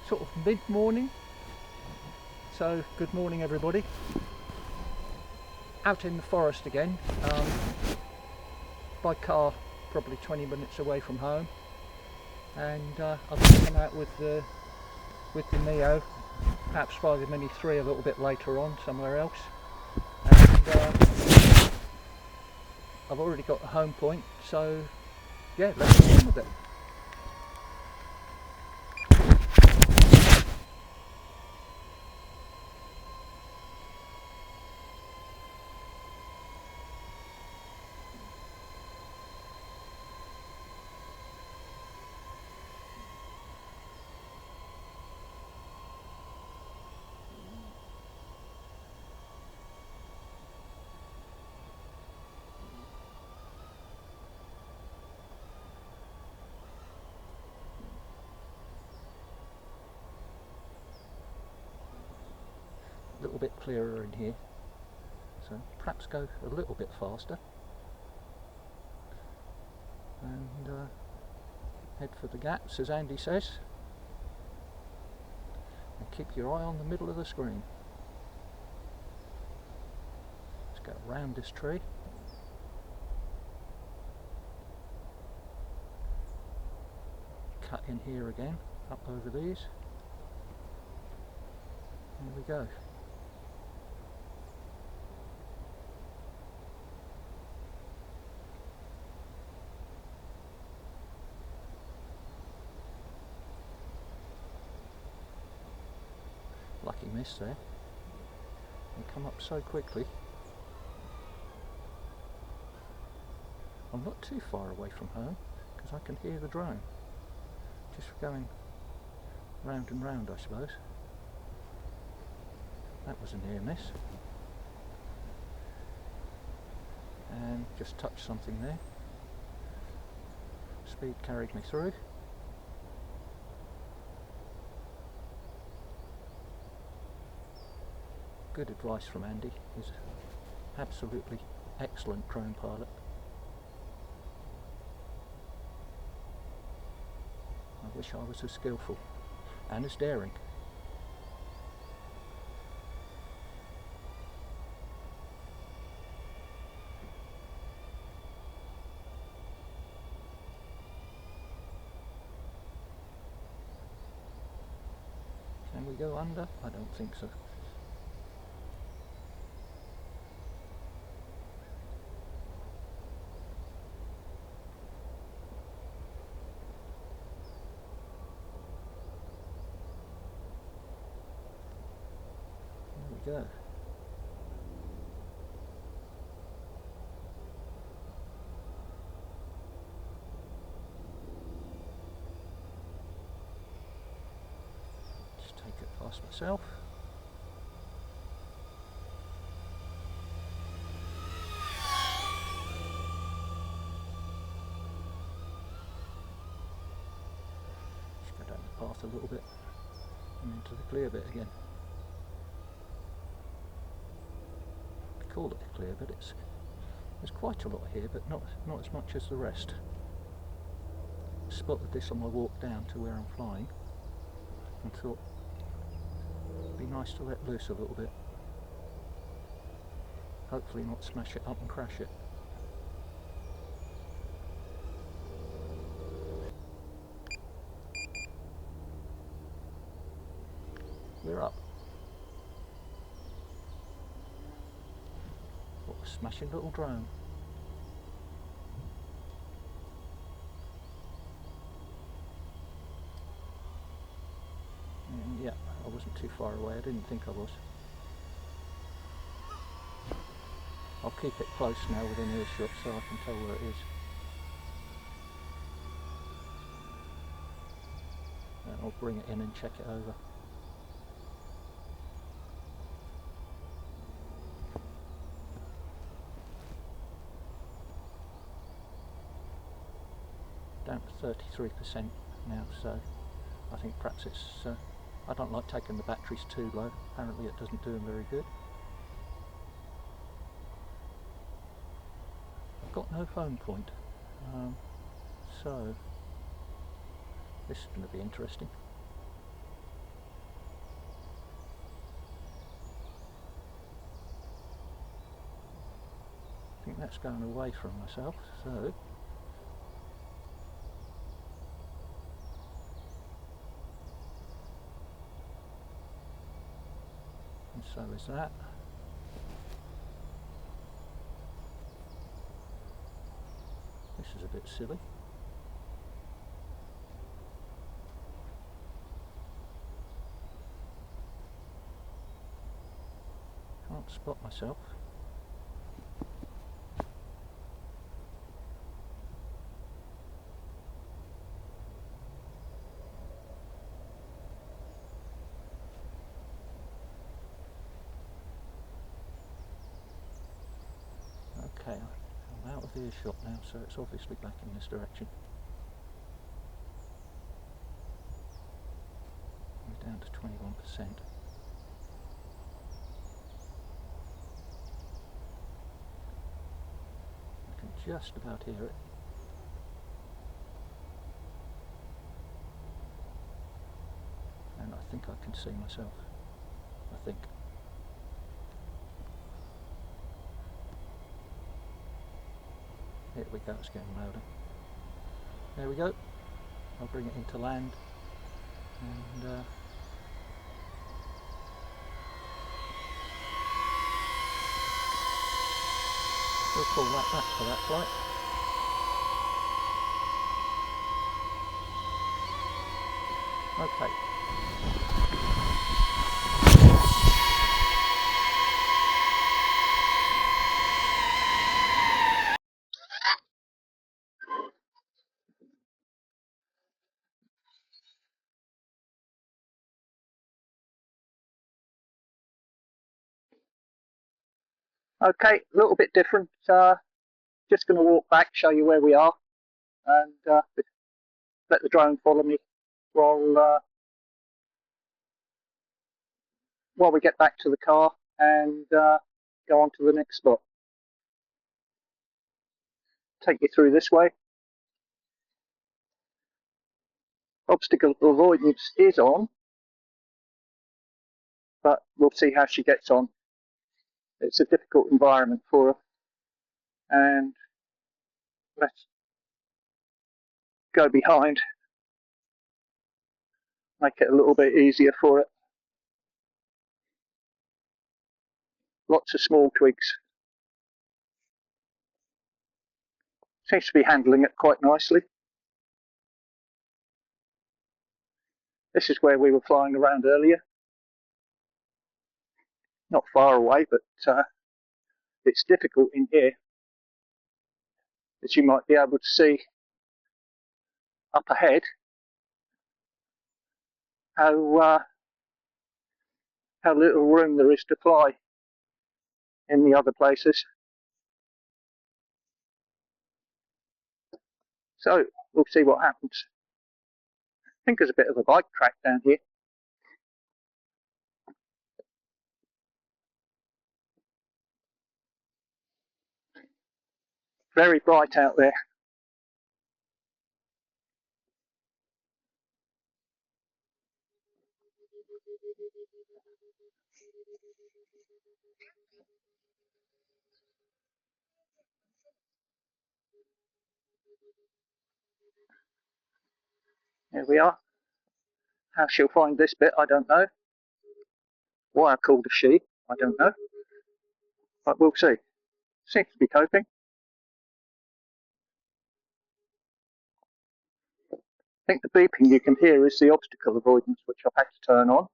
sort of mid-morning, so good morning everybody. Out in the forest again, by car probably 20 minutes away from home, and I've come out with the Neo, perhaps by the Mini 3 a little bit later on somewhere else, and I've already got a home point, so yeah, let's get on with it. A little bit clearer in here, so perhaps go a little bit faster and head for the gaps, as Andy says, and keep your eye on the middle of the screen. Let's go around this tree. Cut in here again, up over these. There we go. Lucky miss there. They come up so quickly. I'm not too far away from home because I can hear the drone. Just going round and round, I suppose. That was a near miss. And just touched something there. Speed carried me through. Good advice from Andy. He's absolutely excellent drone pilot. I wish I was as skillful and as daring. Can we go under? I don't think so. Go. Just take it past myself. Just go down the path a little bit and into the clear bit again. Call it a clear, but there's quite a lot here, but not as much as the rest. Spotted this on my walk down to where I'm flying and thought it'd be nice to let loose a little bit. Hopefully not smash it up and crash it. We're up. What a smashing little drone. And yeah, I wasn't too far away. I didn't think I was. I'll keep it close now within earshot so I can tell where it is. And I'll bring it in and check it over. Down to 33% now, so I think perhaps it's I don't like taking the batteries too low. Apparently it doesn't do them very good. I've got no phone point, so This is going to be interesting. I think that's going away from myself, so and so is that. This is a bit silly. Can't spot myself. Okay, I'm out of earshot now, so it's obviously back in this direction. We're down to 21%. I can just about hear it. And I think I can see myself. I think. Here we go, it's getting louder. There we go. I'll bring it into land and we'll call that back for that flight. Okay. Okay, a little bit different. Just going to walk back, show you where we are, and let the drone follow me while we get back to the car and go on to the next spot. Take you through this way. Obstacle avoidance is on, but we'll see how she gets on. It's a difficult environment for her, and let's go behind, make it a little bit easier for it. Lots of small twigs. Seems to be handling it quite nicely. This is where we were flying around earlier. Not far away, but it's difficult in here, as you might be able to see up ahead how little room there is to fly in the other places. So we'll see what happens. I think there's a bit of a bike track down here. Very bright out there. Here we are. How she'll find this bit, I don't know. Why I called her she, I don't know. But we'll see. Seems to be coping. I think the beeping you can hear is the obstacle avoidance, which I've had to turn on.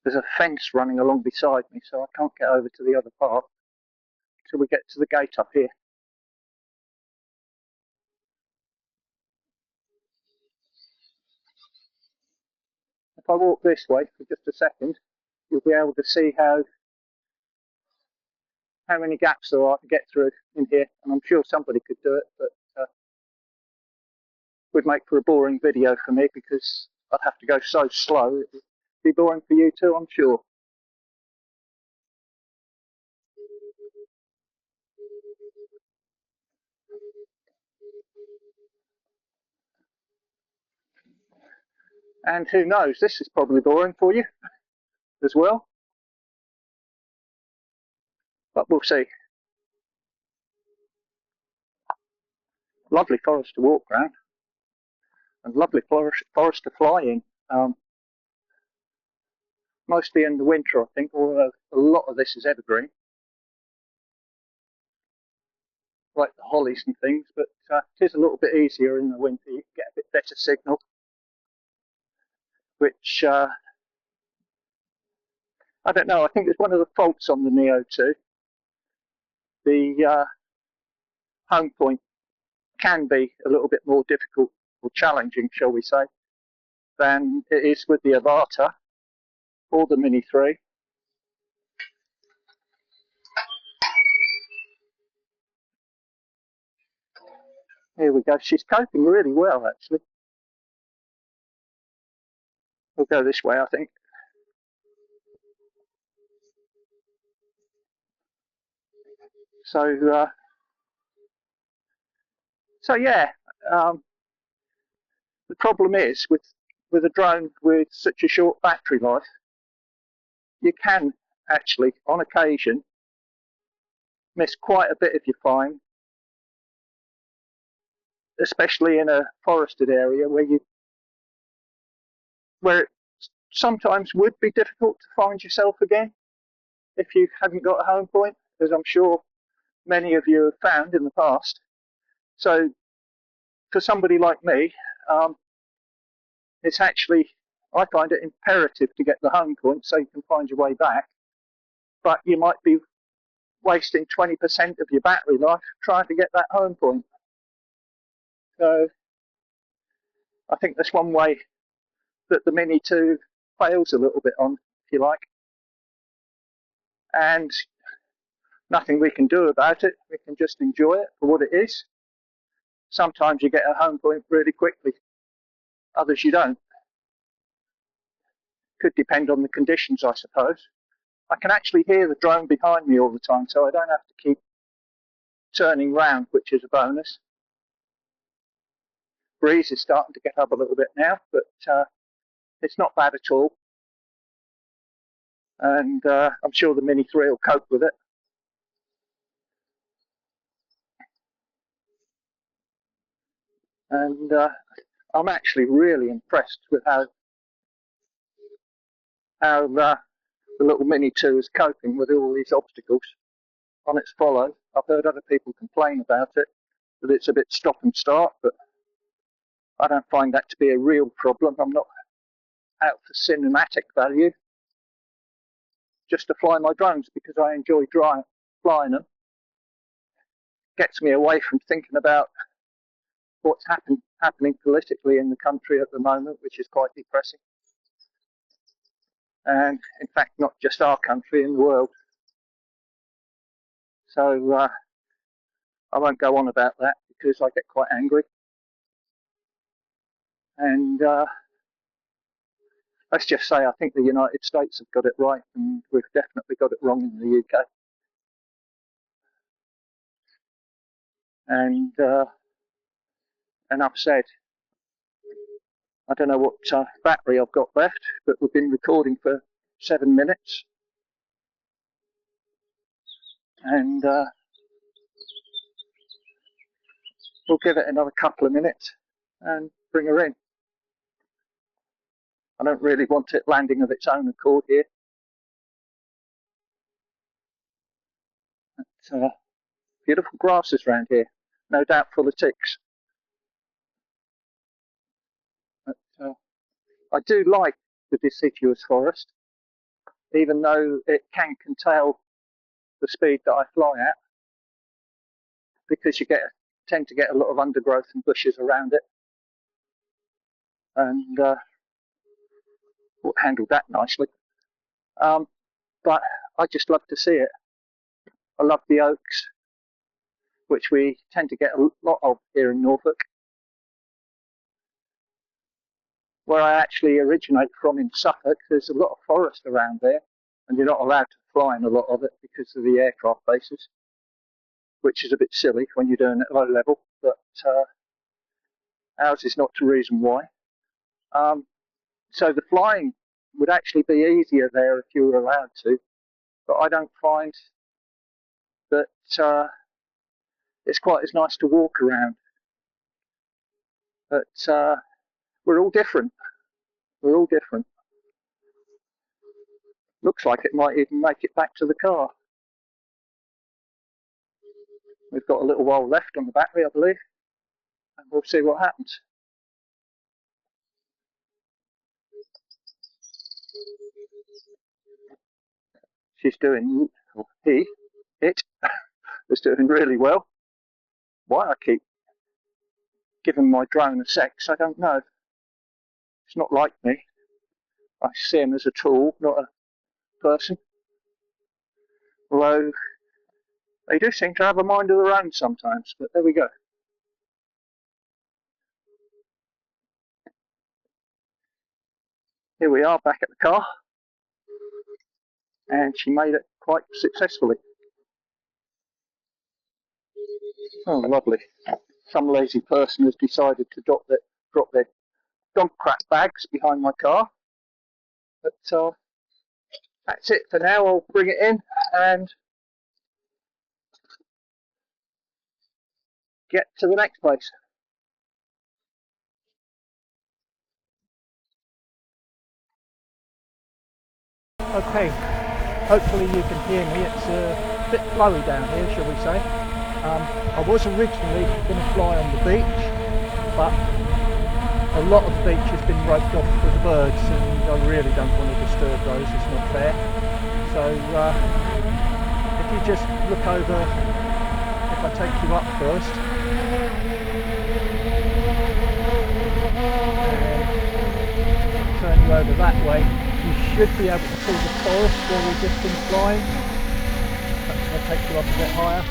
There's a fence running along beside me, so I can't get over to the other part till we get to the gate up here. If I walk this way for just a second, you'll be able to see how many gaps there are to get through in here, and I'm sure somebody could do it, but would make for a boring video for me because I'd have to go so slow. It'd be boring for you too, I'm sure. And who knows, this is probably boring for you as well. But we'll see. Lovely forest to walk around. And lovely forest to fly in. Mostly in the winter, I think, although a lot of this is evergreen. Like the hollies and things, but it is a little bit easier in the winter. You get a bit better signal, which I don't know. I think it's one of the faults on the Neo 2. The home point can be a little bit more difficult or challenging, shall we say, than it is with the Avata or the Mini 3. Here we go. She's coping really well, actually. We'll go this way, I think. So yeah. The problem is with a drone with such a short battery life, you can actually, on occasion, miss quite a bit of your find, especially in a forested area where it sometimes would be difficult to find yourself again if you hadn't got a home point, as I'm sure many of you have found in the past. So for somebody like me, it's actually, I find it imperative to get the home point so you can find your way back, but you might be wasting 20% of your battery life trying to get that home point. So I think that's one way that the Mini 2 fails a little bit on, if you like. And nothing we can do about it. We can just enjoy it for what it is. Sometimes you get a home point really quickly, others you don't. Could depend on the conditions, I suppose. I can actually hear the drone behind me all the time, so I don't have to keep turning round, which is a bonus. Breeze is starting to get up a little bit now, but it's not bad at all. And I'm sure the Mini 3 will cope with it. And I'm actually really impressed with how the little Mini 2 is coping with all these obstacles on its follow. I've heard other people complain about it, that it's a bit stop and start, but I don't find that to be a real problem. I'm not out for cinematic value, just to fly my drones because I enjoy flying them. Gets me away from thinking about what's happening politically in the country at the moment, which is quite depressing. And in fact, not just our country, in the world. So I won't go on about that because I get quite angry. And let's just say I think the United States have got it right, and we've definitely got it wrong in the UK. And enough said. I don't know what battery I've got left, but we've been recording for 7 minutes. And we'll give it another couple of minutes and bring her in. I don't really want it landing of its own accord here. But, beautiful grasses around here, no doubt full of ticks. But I do like the deciduous forest, even though it can curtail the speed that I fly at, because you tend to get a lot of undergrowth and bushes around it. And we'll handle that nicely. But I just love to see it. I love the oaks, which we tend to get a lot of here in Norfolk. where I actually originate from in Suffolk, there's a lot of forest around there, and you're not allowed to fly in a lot of it because of the aircraft bases, which is a bit silly when you're doing it at low level, but ours is not the reason why. So the flying would actually be easier there if you were allowed to, but I don't find that it's quite as nice to walk around. But we're all different. We're all different. Looks like it might even make it back to the car. We've got a little while left on the battery, I believe, and we'll see what happens. She's doing, or it is doing really well. Why I keep giving my drone a sex, I don't know. It's not like me. I see him as a tool, not a person. Although they do seem to have a mind of their own sometimes, but there we go. Here we are back at the car, and she made it quite successfully. Oh, lovely. Some lazy person has decided to drop their dog crap bags behind my car. But that's it for now. I'll bring it in and get to the next place. Okay, hopefully you can hear me. It's a bit flowy down here, shall we say. I was originally going to fly on the beach, but a lot of the beach has been roped off for the birds, and I really don't want to disturb those. It's not fair. So if you just look over, if I take you up first, and turn you over that way, you should be able to see the forest where we've just been flying. Perhaps I'll take you up a bit higher.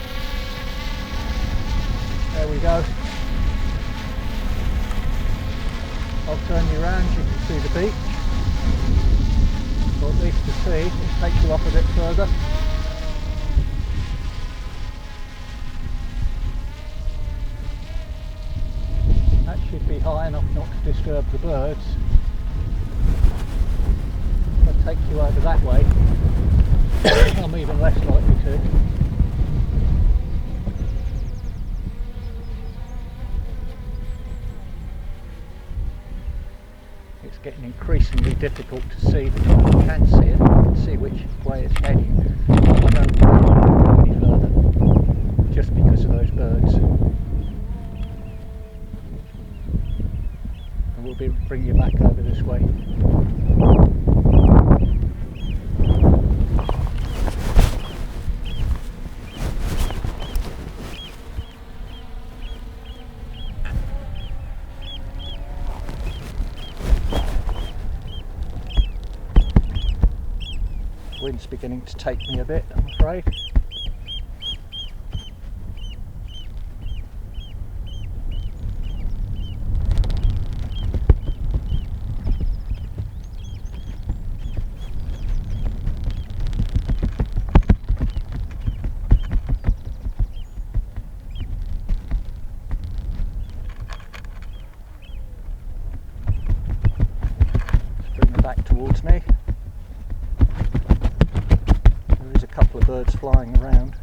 There we go. I'll turn you around, you can see the beach. Or at least to see, it'll take you up a bit further. That should be high enough not to disturb the birds. If I take you over that way, I'm even less likely to. It's getting increasingly difficult to see. The time you can see it, you can see which way it's heading. I don't go any further, just because of those birds. And we'll bring you back over this way. Wind's beginning to take me a bit, I'm afraid. Let's bring her back towards me. Birds flying around.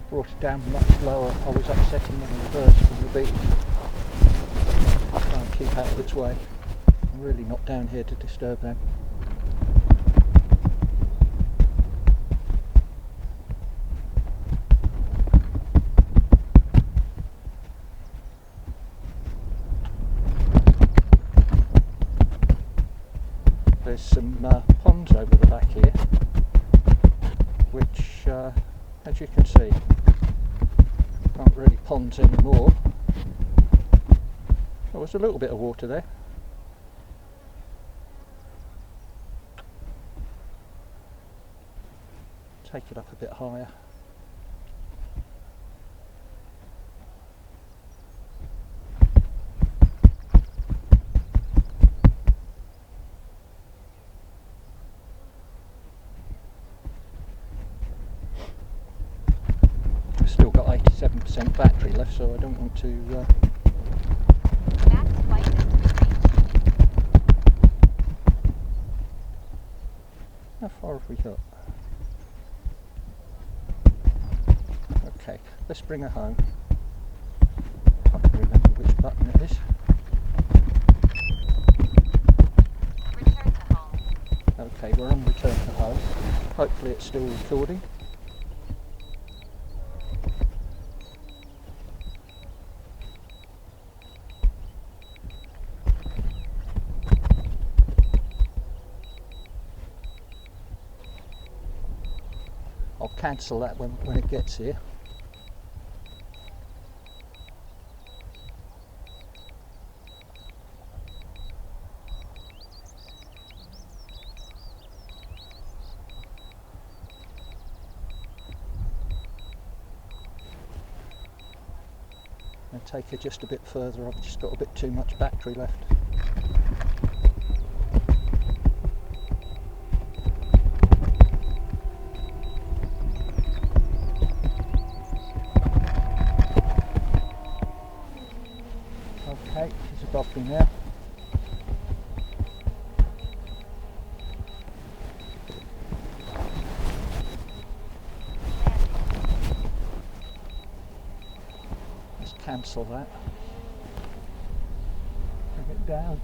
Brought it down much lower. I was upsetting one of the birds from the beach. I'll try and keep out of its way. I'm really not down here to disturb them. there's some ponds over the back here, which as you can see aren't really ponds anymore. There was a little bit of water there. Take it up a bit higher. I've still got 87% battery left, so I don't want to how far have we got? Okay, let's bring her home. I can't remember which button it is. Return to home. Okay, we're on return to home. Hopefully it's still recording. I'll cancel that when it gets here. And take her just a bit further. I've just got a bit too much battery left. Okay, she's above me now. Let's cancel that. Bring it down.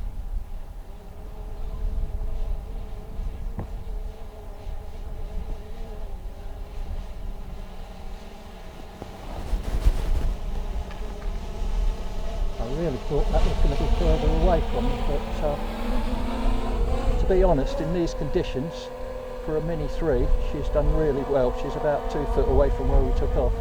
I really thought that was going to be further away from me, but to be honest, in these conditions, for a Mini 3, she's done really well. She's about 2 foot away from where we took off.